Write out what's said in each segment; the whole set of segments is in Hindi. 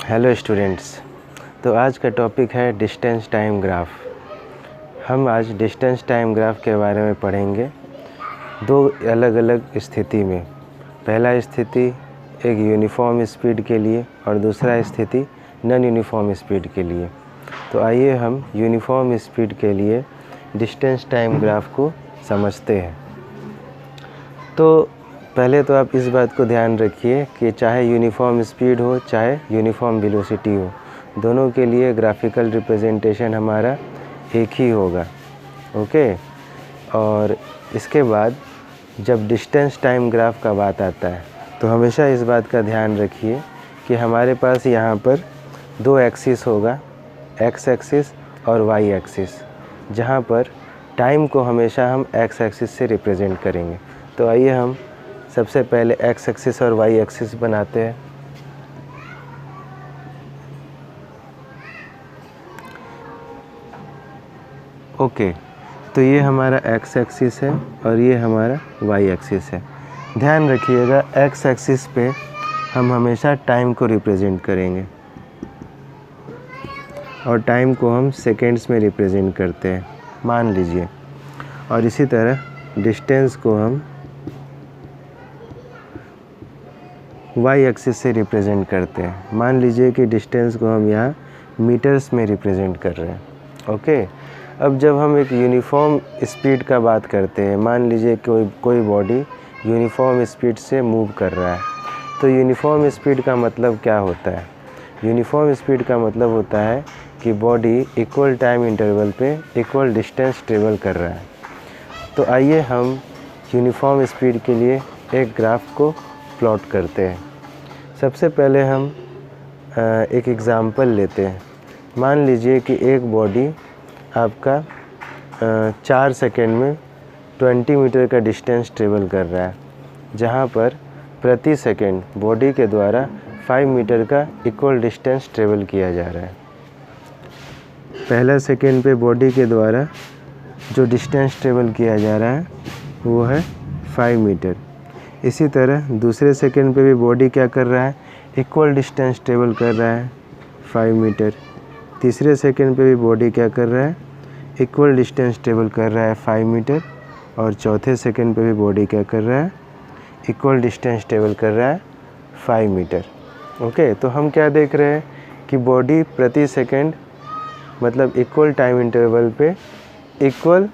Hello students. तो आज का टॉपिक है डिस्टेंस टाइम ग्राफ। हम आज डिस्टेंस टाइम ग्राफ के बारे में पढ़ेंगे दो अलग अलग स्थिति में। पहला स्थिति एक यूनिफॉर्म स्पीड के लिए और दूसरा स्थिति नॉन यूनिफॉर्म स्पीड के लिए। तो आइए हम यूनिफॉर्म स्पीड के लिए डिस्टेंस टाइम ग्राफ को समझते हैं। तो पहले तो आप इस बात को ध्यान रखिए कि चाहे यूनिफॉर्म स्पीड हो चाहे यूनिफॉर्म वेलोसिटी हो, दोनों के लिए ग्राफिकल रिप्रेजेंटेशन हमारा एक ही होगा। ओके। और इसके बाद जब डिस्टेंस टाइम ग्राफ का बात आता है तो हमेशा इस बात का ध्यान रखिए कि हमारे पास यहाँ पर दो एक्सिस होगा, एक्स एक्सिस और वाई एक्सिस, जहाँ पर टाइम को हमेशा हम एक्स एक्सिस से रिप्रेजेंट करेंगे। तो आइए हम सबसे पहले एक्स एक्सिस और वाई एक्सिस बनाते हैं। ओके, तो ये हमारा एक्स एक्सिस है और ये हमारा वाई एक्सिस है। ध्यान रखिएगा एक्स एक्सिस पे हम हमेशा टाइम को रिप्रेजेंट करेंगे और टाइम को हम सेकेंड्स में रिप्रेजेंट करते हैं, मान लीजिए। और इसी तरह डिस्टेंस को हम वाई एक्सिस से रिप्रेजेंट करते हैं। मान लीजिए कि डिस्टेंस को हम यहाँ मीटर्स में रिप्रेजेंट कर रहे हैं। ओके। अब जब हम एक यूनिफॉर्म स्पीड का बात करते हैं, मान लीजिए कोई बॉडी यूनिफॉर्म स्पीड से मूव कर रहा है, तो यूनिफॉर्म स्पीड का मतलब क्या होता है? यूनिफॉर्म स्पीड का मतलब होता है कि बॉडी इक्वल टाइम इंटरवल पे इक्वल डिस्टेंस ट्रेवल कर रहा है। तो आइए हम यूनिफॉर्म स्पीड के लिए एक ग्राफ को प्लॉट करते हैं। सबसे पहले हम एक एग्ज़ाम्पल लेते हैं। मान लीजिए कि एक बॉडी आपका 4 सेकेंड में 20 मीटर का डिस्टेंस ट्रेवल कर रहा है, जहाँ पर प्रति सेकेंड बॉडी के द्वारा 5 मीटर का इक्वल डिस्टेंस ट्रेवल किया जा रहा है। पहला सेकेंड पे बॉडी के द्वारा जो डिस्टेंस ट्रेवल किया जा रहा है वो है 5 मीटर। इसी तरह दूसरे सेकेंड पे भी बॉडी क्या कर रहा है? इक्वल डिस्टेंस ट्रेवल कर रहा है 5 मीटर। तीसरे सेकेंड पे भी बॉडी क्या कर रहा है? इक्वल डिस्टेंस ट्रेवल कर रहा है 5 मीटर। और चौथे सेकेंड पे भी बॉडी क्या कर रहा है? इक्वल डिस्टेंस ट्रेवल कर रहा है 5 मीटर। ओके। तो हम क्या देख रहे हैं कि बॉडी प्रति सेकेंड मतलब इक्वल टाइम इंटरवल पे इक्वल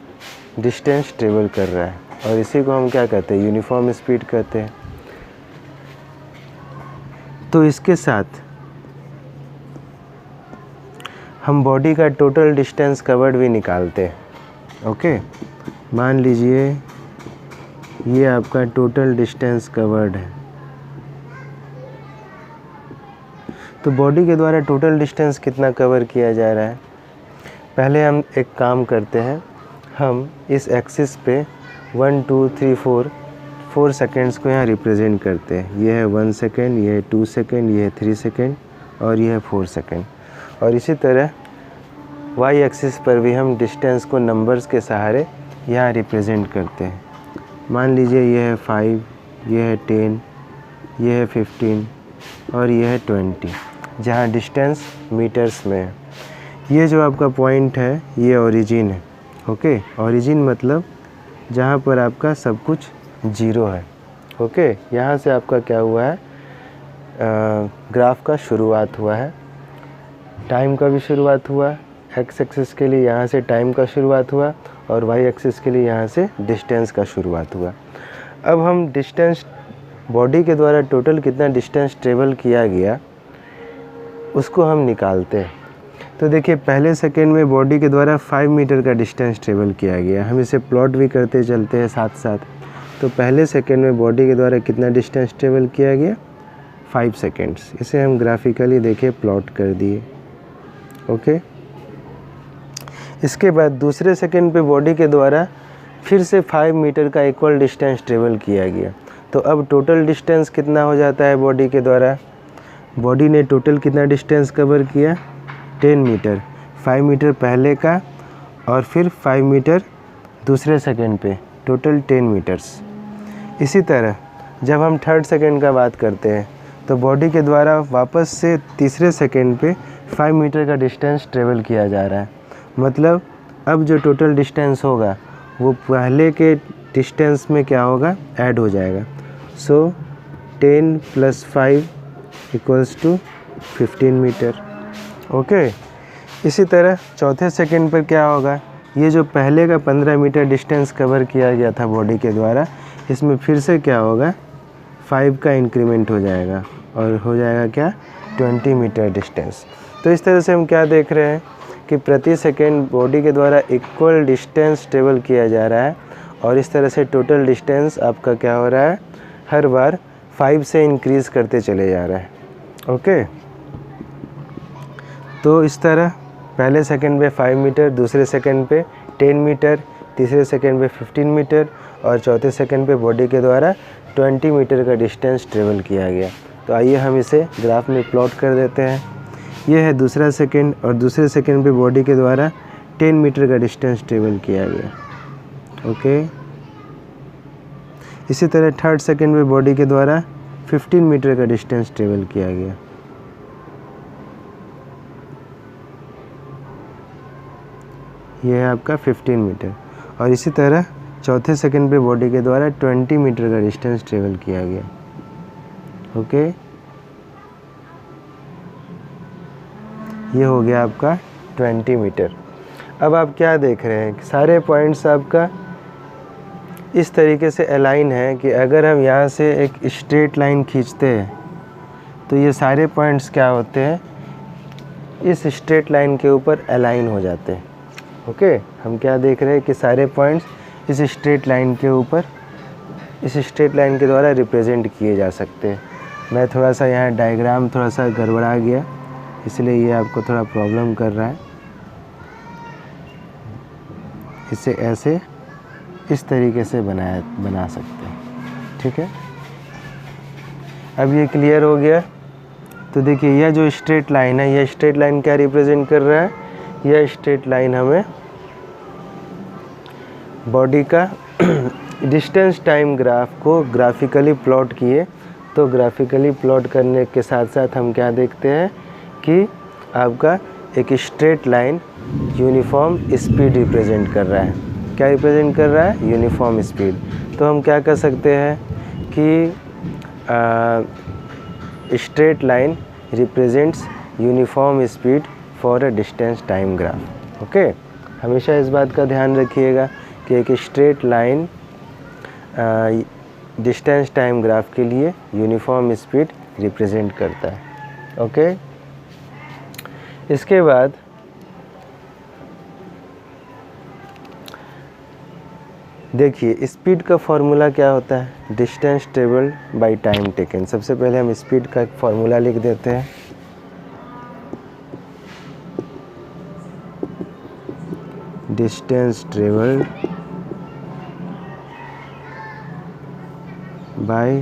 डिस्टेंस ट्रेवल कर रहा है, और इसी को हम क्या कहते हैं? यूनिफॉर्म स्पीड कहते हैं। तो इसके साथ हम बॉडी का टोटल डिस्टेंस कवर्ड भी निकालते हैं। ओके। मान लीजिए ये आपका टोटल डिस्टेंस कवर्ड है। तो बॉडी के द्वारा टोटल डिस्टेंस कितना कवर किया जा रहा है? पहले हम एक काम करते हैं, हम इस एक्सिस पे 1 2 3 4 सेकेंड्स को यहाँ रिप्रेजेंट करते हैं। ये है 1 सेकेंड, ये है 2 सेकेंड, ये है 3 सेकेंड और ये है 4 सेकेंड। और इसी तरह वाई एक्सिस पर भी हम डिस्टेंस को नंबर्स के सहारे यहाँ रिप्रेजेंट करते हैं। मान लीजिए ये है 5, ये है 10, ये है 15 और ये है 20, जहाँ डिस्टेंस मीटर्स में है। ये जो आपका पॉइंट है ये ओरिजिन है। ओके। ओरिजिन मतलब जहाँ पर आपका सब कुछ जीरो है। ओके। यहाँ से आपका क्या हुआ है? ग्राफ का शुरुआत हुआ है, टाइम का भी शुरुआत हुआ। एक्स एक्सिस के लिए यहाँ से टाइम का शुरुआत हुआ और वाई एक्सिस के लिए यहाँ से डिस्टेंस का शुरुआत हुआ। अब हम डिस्टेंस बॉडी के द्वारा टोटल कितना डिस्टेंस ट्रेवल किया गया उसको हम निकालते हैं। तो देखिए पहले सेकेंड में बॉडी के द्वारा 5 मीटर का डिस्टेंस ट्रेवल किया गया। हम इसे प्लॉट भी करते चलते हैं साथ साथ। तो पहले सेकेंड में बॉडी के द्वारा कितना डिस्टेंस ट्रेवल किया गया? 5 सेकेंड्स। इसे हम ग्राफिकली देखिए प्लॉट कर दिए। ओके। इसके बाद दूसरे सेकेंड पे बॉडी के द्वारा फिर से 5 मीटर का इक्वल डिस्टेंस ट्रेवल किया गया। तो अब टोटल डिस्टेंस कितना हो जाता है बॉडी के द्वारा? बॉडी ने टोटल कितना डिस्टेंस कवर किया? 10 मीटर। 5 मीटर पहले का और फिर 5 मीटर दूसरे सेकेंड पे, टोटल 10 मीटर्स। इसी तरह जब हम थर्ड सेकेंड का बात करते हैं तो बॉडी के द्वारा वापस से तीसरे सेकंड पे 5 मीटर का डिस्टेंस ट्रेवल किया जा रहा है। मतलब अब जो टोटल डिस्टेंस होगा वो पहले के डिस्टेंस में क्या होगा, ऐड हो जाएगा। सो 10 + 5 = 15 मीटर। ओके, इसी तरह चौथे सेकंड पर क्या होगा, ये जो पहले का 15 मीटर डिस्टेंस कवर किया गया था बॉडी के द्वारा, इसमें फिर से क्या होगा, 5 का इंक्रीमेंट हो जाएगा और हो जाएगा क्या, 20 मीटर डिस्टेंस। तो इस तरह से हम क्या देख रहे हैं कि प्रति सेकंड बॉडी के द्वारा इक्वल डिस्टेंस ट्रेवल किया जा रहा है और इस तरह से टोटल डिस्टेंस आपका क्या हो रहा है, हर बार 5 से इंक्रीज़ करते चले जा रहा है। ओके, तो इस तरह पहले सेकंड पे 5 मीटर, दूसरे सेकंड पे 10 मीटर, तीसरे सेकंड पे 15 मीटर और चौथे सेकंड पे बॉडी के द्वारा 20 मीटर का डिस्टेंस ट्रेवल किया गया। तो आइए हम इसे ग्राफ में प्लॉट कर देते हैं। ये है दूसरा सेकंड और दूसरे सेकंड पे बॉडी के द्वारा 10 मीटर का डिस्टेंस ट्रेवल किया गया। ओके, इसी तरह थर्ड सेकंड पे बॉडी के द्वारा 15 मीटर का डिस्टेंस ट्रेवल किया गया। ये है आपका 15 मीटर और इसी तरह चौथे सेकंड पे बॉडी के द्वारा 20 मीटर का डिस्टेंस ट्रेवल किया गया। ओके, ये हो गया आपका 20 मीटर। अब आप क्या देख रहे हैं कि सारे पॉइंट्स आपका इस तरीके से अलाइन है कि अगर हम यहाँ से एक स्ट्रेट लाइन खींचते हैं तो ये सारे पॉइंट्स क्या होते हैं, इस स्ट्रेट लाइन के ऊपर अलाइन हो जाते हैं। ओके, हम क्या देख रहे हैं कि सारे पॉइंट्स इस स्ट्रेट लाइन के ऊपर, इस स्ट्रेट लाइन के द्वारा रिप्रेजेंट किए जा सकते हैं। मैं थोड़ा सा यहाँ डायग्राम थोड़ा सा गड़बड़ा गया, इसलिए ये आपको थोड़ा प्रॉब्लम कर रहा है। इसे ऐसे इस तरीके से बना सकते हैं। ठीक है, अब ये क्लियर हो गया। तो देखिए यह जो स्ट्रेट लाइन है, यह स्ट्रेट लाइन क्या रिप्रेजेंट कर रहा है, यह स्ट्रेट लाइन हमें बॉडी का डिस्टेंस टाइम ग्राफ को ग्राफिकली प्लॉट किए। तो ग्राफिकली प्लॉट करने के साथ साथ हम क्या देखते हैं कि आपका एक straight line uniform speed represent कर रहा है। क्या रिप्रेजेंट कर रहा है, यूनिफॉर्म स्पीड। तो हम क्या कर सकते हैं कि straight line represents uniform speed for a distance time graph. Okay, हमेशा इस बात का ध्यान रखिएगा कि एक straight line distance time graph के लिए यूनिफॉर्म स्पीड रिप्रेजेंट करता है। ओके, इसके बाद देखिए स्पीड का फॉर्मूला क्या होता है, distance travelled by time taken. सबसे पहले हम स्पीड का एक फॉर्मूला लिख देते हैं। Distance travelled by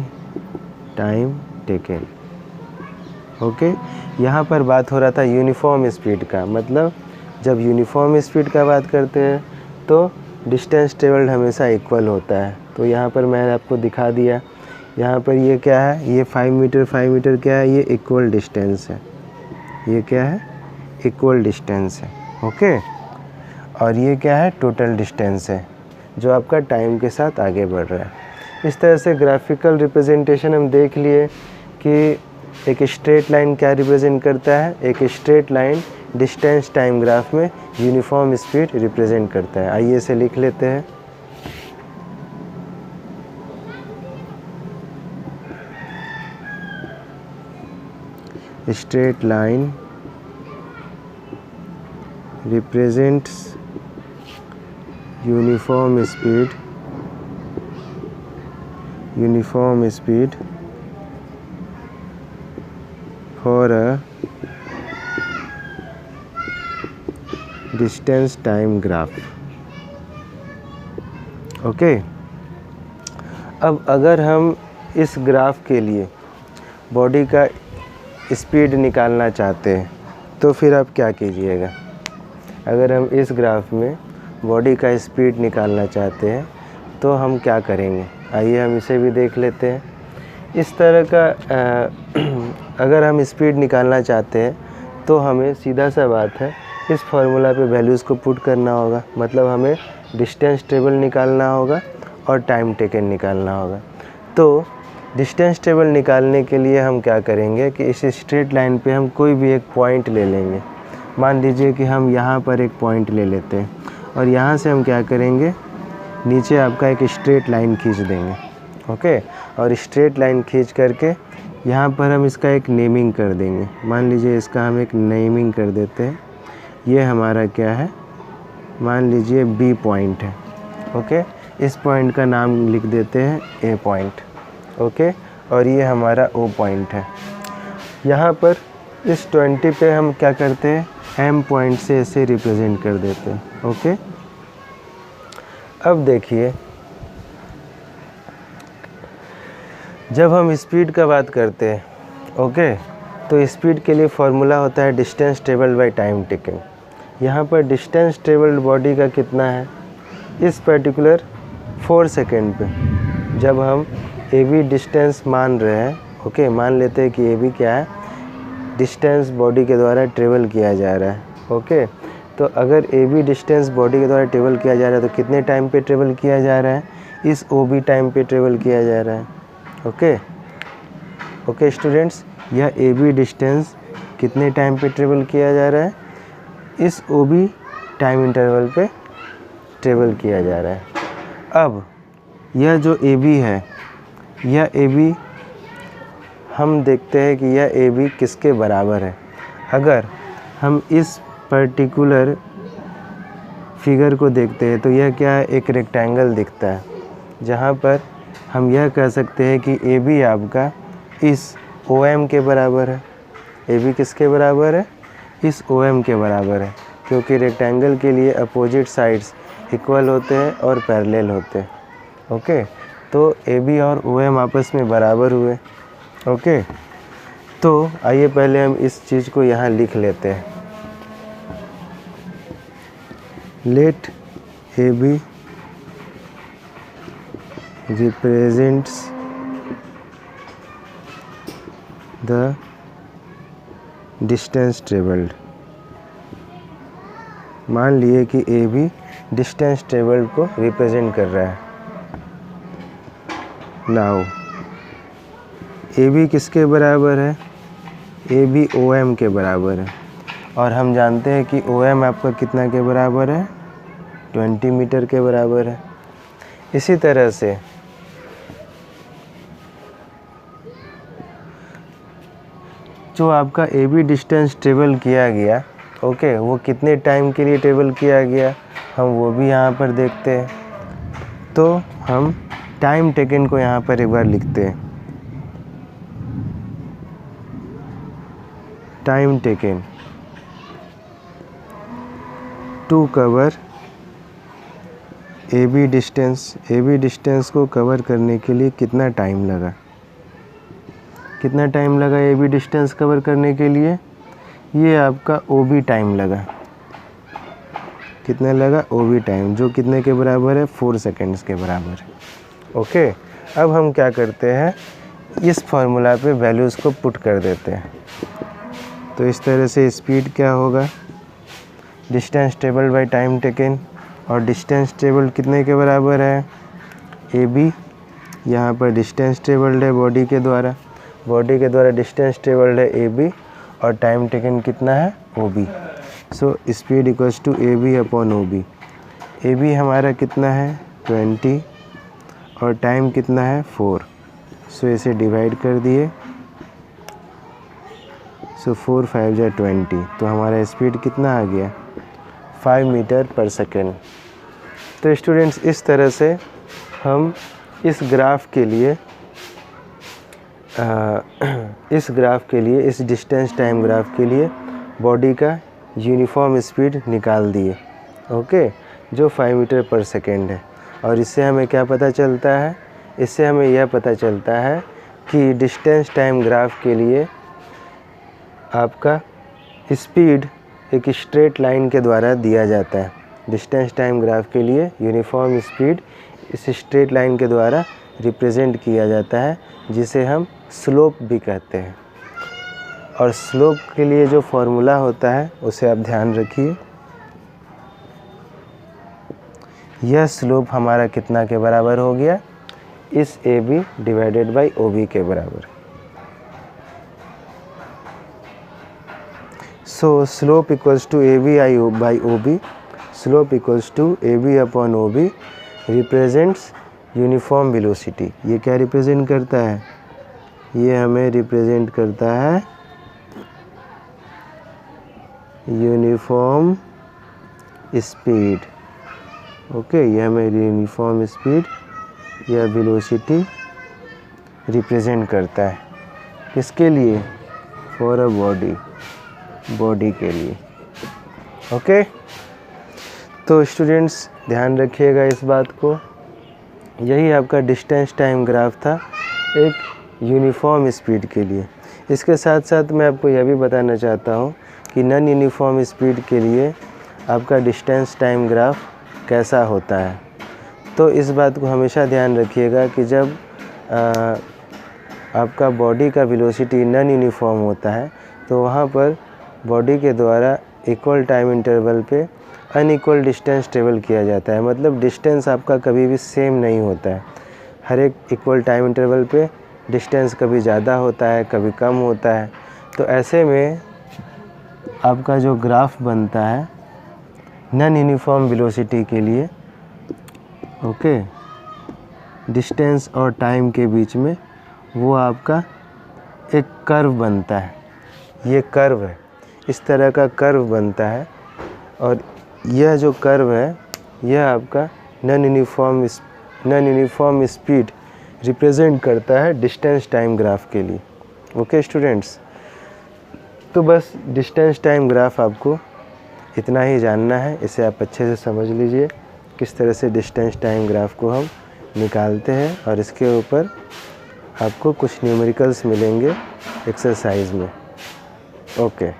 time taken. Okay, यहाँ पर बात हो रहा था यूनिफॉर्म स्पीड का। मतलब जब यूनिफॉर्म स्पीड का बात करते हैं तो डिस्टेंस ट्रेवल्ड हमेशा इक्वल होता है। तो यहाँ पर मैंने आपको दिखा दिया, यहाँ पर ये क्या है, ये 5 मीटर क्या है, ये इक्वल डिस्टेंस है। ये क्या है, इक्वल डिस्टेंस है। ओके, और ये क्या है, टोटल डिस्टेंस है जो आपका टाइम के साथ आगे बढ़ रहा है। इस तरह से ग्राफिकल रिप्रेजेंटेशन हम देख लिए कि एक स्ट्रेट लाइन क्या रिप्रेजेंट करता है, एक straight line distance time graph में यूनिफॉर्म स्पीड रिप्रेजेंट करता है। आइए इसे लिख लेते हैं। Straight line represents uniform speed for a distance time graph। Okay, अब अगर हम इस ग्राफ के लिए बॉडी का स्पीड निकालना चाहते हैं तो फिर आप क्या कीजिएगा। अगर हम इस ग्राफ में बॉडी का स्पीड निकालना चाहते हैं तो हम क्या करेंगे, आइए हम इसे भी देख लेते हैं। इस तरह का अगर हम स्पीड निकालना चाहते हैं तो हमें सीधा सा बात है इस फार्मूला पे वैल्यूज़ को पुट करना होगा, मतलब हमें डिस्टेंस ट्रेवल निकालना होगा और टाइम टेकन निकालना होगा। तो डिस्टेंस ट्रेवल निकालने के लिए हम क्या करेंगे कि इस स्ट्रेट लाइन पे हम कोई भी एक पॉइंट ले लेंगे। मान लीजिए कि हम यहाँ पर एक पॉइंट ले लेते हैं और यहाँ से हम क्या करेंगे, नीचे आपका एक स्ट्रेट लाइन खींच देंगे। ओके, और स्ट्रेट लाइन खींच करके यहाँ पर हम इसका एक नेमिंग कर देंगे। मान लीजिए इसका हम एक नेमिंग कर देते हैं। ये हमारा क्या है, मान लीजिए बी पॉइंट है। ओके, इस पॉइंट का नाम लिख देते हैं ए पॉइंट। ओके, और ये हमारा ओ पॉइंट है। यहाँ पर इस 20 पे हम क्या करते हैं, एम पॉइंट से इसे रिप्रेजेंट कर देते हैं। ओके, अब देखिए जब हम स्पीड का बात करते हैं, ओके, तो स्पीड के लिए फॉर्मूला होता है distance travelled by time taken. यहाँ पर डिस्टेंस ट्रेवल्ड बॉडी का कितना है, इस पर्टिकुलर 4 सेकेंड पे जब हम ए बी डिस्टेंस मान रहे हैं, ओके, मान लेते हैं कि ए बी क्या है, डिस्टेंस बॉडी के द्वारा ट्रेवल किया जा रहा है। ओके, तो अगर ए बी डिस्टेंस बॉडी के द्वारा ट्रेवल किया जा रहा है तो कितने टाइम पे ट्रेवल किया जा रहा है, इस ओ बी टाइम पे ट्रेवल किया जा रहा है। ओके, ओके स्टूडेंट्स, यह ए बी डिस्टेंस कितने टाइम पे ट्रेवल किया जा रहा है, इस ओ बी टाइम इंटरवल पे ट्रेवल किया जा रहा है। अब यह जो ए बी है, यह ए बी हम देखते हैं कि यह ए बी किसके बराबर है। अगर हम इस पर्टिकुलर फिगर को देखते हैं तो यह क्या है, एक रेक्टेंगल दिखता है, जहाँ पर हम यह कह सकते हैं कि ए बी आपका इस ओ एम के बराबर है। ए बी किसके बराबर है, इस ओ एम के बराबर है, क्योंकि रेक्टेंगल के लिए अपोजिट साइड्स इक्वल होते हैं और पैरेलल होते हैं। ओके, तो ए बी और ओ एम आपस में बराबर हुए। ओके, तो आइए पहले हम इस चीज़ को यहाँ लिख लेते हैं। Let A B represents the distance traveled। मान लिए कि ए बी डिस्टेंस ट्रेवल्ड को रिप्रेजेंट कर रहा है। नाउ ए बी किसके बराबर है, ए बी ओ एम के बराबर है, और हम जानते हैं कि ओ एम आपका कितना के बराबर है, 20 मीटर के बराबर है। इसी तरह से जो आपका ए बी डिस्टेंस ट्रेवल किया गया, ओके, वो कितने टाइम के लिए ट्रेवल किया गया, हम वो भी यहाँ पर देखते हैं। तो हम टाइम टेकन को यहाँ पर एक बार लिखते हैं। Time taken to cover A B distance को कवर करने के लिए कितना टाइम लगा, कितना टाइम लगा ए बी डिस्टेंस कवर करने के लिए, ये आपका ओ बी टाइम लगा। कितना लगा, ओ बी टाइम, जो कितने के बराबर है, 4 सेकेंड्स के बराबर है। ओके, अब हम क्या करते हैं, इस फार्मूला पे वैल्यूज़ को पुट कर देते हैं। तो इस तरह से स्पीड क्या होगा, distance travelled by time taken, और डिस्टेंस ट्रेवल्ड कितने के बराबर है, ए बी, यहाँ पर डिस्टेंस ट्रेवल्ड है बॉडी के द्वारा डिस्टेंस ट्रेवल्ड है ए बी, और टाइम टेकन कितना है, O B. So speed equals to A B upon O B. A B हमारा कितना है, 20, और टाइम कितना है, 4। सो इसे डिवाइड कर दिए, सो 4 5 जा 20, तो हमारा स्पीड कितना आ गया, 5 मीटर पर सेकेंड। तो स्टूडेंट्स, इस तरह से हम इस ग्राफ के लिए इस डिस्टेंस टाइम ग्राफ के लिए बॉडी का यूनिफॉर्म स्पीड निकाल दिए। ओके, जो 5 मीटर पर सेकेंड है। और इससे हमें क्या पता चलता है, इससे हमें यह पता चलता है कि डिस्टेंस टाइम ग्राफ के लिए आपका स्पीड एक स्ट्रेट लाइन के द्वारा दिया जाता है। डिस्टेंस टाइम ग्राफ के लिए यूनिफॉर्म स्पीड इस स्ट्रेट लाइन के द्वारा रिप्रेजेंट किया जाता है, जिसे हम स्लोप भी कहते हैं। और स्लोप के लिए जो फॉर्मूला होता है उसे आप ध्यान रखिए। यह स्लोप हमारा कितना के बराबर हो गया, इस AB डिवाइडेड बाई OB के बराबर। So slope equals to AB by OB, slope equals to AB upon OB represents uniform velocity. ये क्या रिप्रेजेंट करता है, ये हमें रिप्रेजेंट करता है यूनिफॉर्म स्पीड। ओके, ये हमें यूनिफॉर्म स्पीड या वेलोसिटी रिप्रेजेंट करता है। किसके लिए, फॉर अ बॉडी के लिए। ओके, तो स्टूडेंट्स ध्यान रखिएगा इस बात को। यही आपका डिस्टेंस टाइम ग्राफ था एक यूनिफॉर्म स्पीड के लिए। इसके साथ साथ मैं आपको यह भी बताना चाहता हूँ कि नॉन यूनिफॉर्म स्पीड के लिए आपका डिस्टेंस टाइम ग्राफ कैसा होता है। तो इस बात को हमेशा ध्यान रखिएगा कि जब आपका बॉडी का वेलोसिटी नॉन यूनिफॉर्म होता है तो वहाँ पर बॉडी के द्वारा इक्वल टाइम इंटरवल पे अनइक्वल डिस्टेंस ट्रेवल किया जाता है। मतलब डिस्टेंस आपका कभी भी सेम नहीं होता है। हर एक इक्वल टाइम इंटरवल पे डिस्टेंस कभी ज़्यादा होता है, कभी कम होता है। तो ऐसे में आपका जो ग्राफ बनता है नॉन यूनिफॉर्म वेलोसिटी के लिए, ओके, डिस्टेंस और टाइम के बीच में, वो आपका एक कर्व बनता है। ये कर्व है, इस तरह का कर्व बनता है और यह जो कर्व है यह आपका नॉन यूनिफॉर्म स्पीड रिप्रेजेंट करता है डिस्टेंस टाइम ग्राफ के लिए। ओके स्टूडेंट्स, तो बस डिस्टेंस टाइम ग्राफ आपको इतना ही जानना है। इसे आप अच्छे से समझ लीजिए किस तरह से डिस्टेंस टाइम ग्राफ को हम निकालते हैं, और इसके ऊपर आपको कुछ न्यूमेरिकल्स मिलेंगे एक्सरसाइज में। ओके।